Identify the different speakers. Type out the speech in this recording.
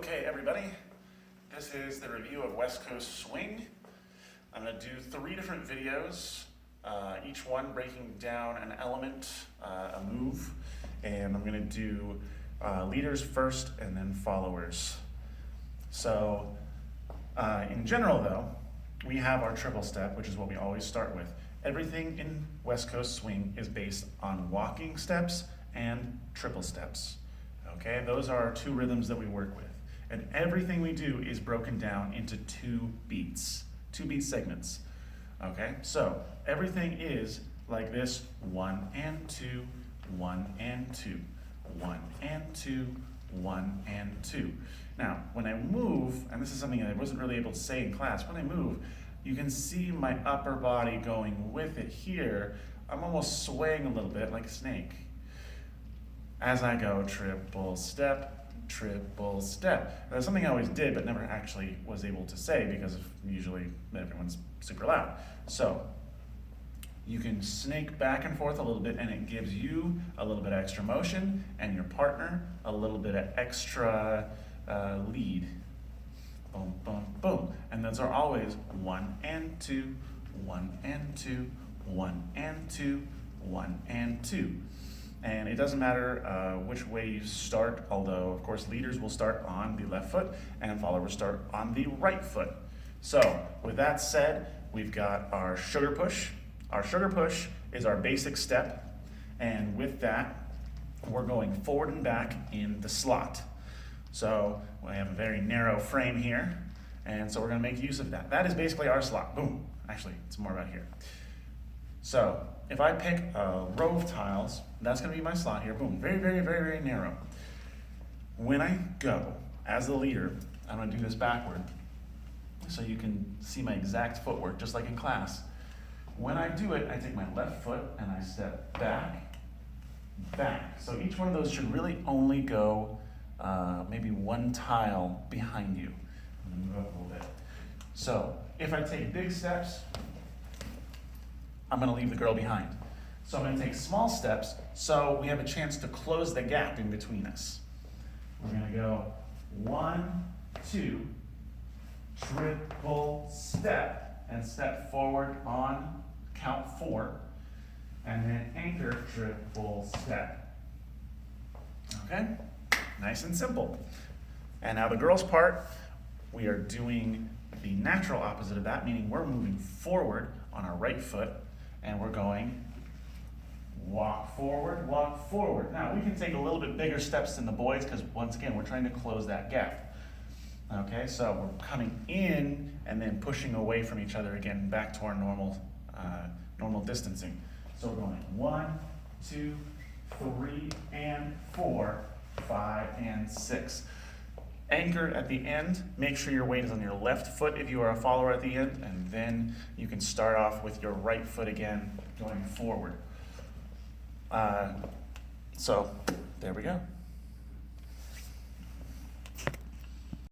Speaker 1: Okay, everybody, this is the review of West Coast Swing. I'm going to do 3 different videos, each one breaking down an element, a move, and I'm going to do leaders first and then followers. So, in general though, we have our triple step, which is what we always start with. Everything in West Coast Swing is based on walking steps and triple steps. Okay, those are our 2 rhythms that we work with. And everything we do is broken down into 2 beats, 2 beat segments. Okay, so everything is like this: 1 and 2, 1 and 2, 1 and 2, 1 and 2. Now, when I move, and this is something I wasn't really able to say in class, when I move, you can see my upper body going with it here. I'm almost swaying a little bit like a snake as I go triple step, triple step. That's something I always did but never actually was able to say because usually everyone's super loud. So you can snake back and forth a little bit and it gives you a little bit of extra motion and your partner a little bit of extra lead. Boom, boom, boom. And those are always 1 and 2, 1 and 2, 1 and 2, 1 and 2. And it doesn't matter which way you start, although of course leaders will start on the left foot and followers start on the right foot. So with that said, we've got our sugar push. Our sugar push is our basic step, and with that, we're going forward and back in the slot. So we have a very narrow frame here, and so we're gonna make use of that. That is basically our slot. Boom. Actually, it's more about here. So if I pick a row of tiles, that's gonna be my slot here. Boom, very, very, very, very narrow. When I go, as the leader, I'm gonna do this backward so you can see my exact footwork, just like in class. When I do it, I take my left foot and I step back, back. So each one of those should really only go maybe 1 tile behind you. I'm gonna move up a little bit. So if I take big steps, I'm gonna leave the girl behind. So I'm gonna take small steps so we have a chance to close the gap in between us. We're gonna go 1, 2, triple step, and step forward on count 4, and then anchor, triple step. Okay, nice and simple. And now the girls' part, we are doing the natural opposite of that, meaning we're moving forward on our right foot, and we're going walk forward, walk forward. Now, we can take a little bit bigger steps than the boys because, once again, we're trying to close that gap. Okay, so we're coming in and then pushing away from each other again, back to our normal distancing. So we're going 1, 2, 3, and 4, 5, and 6. Anchor at the end. Make sure your weight is on your left foot if you are a follower at the end, and then you can start off with your right foot again going forward. So there we go.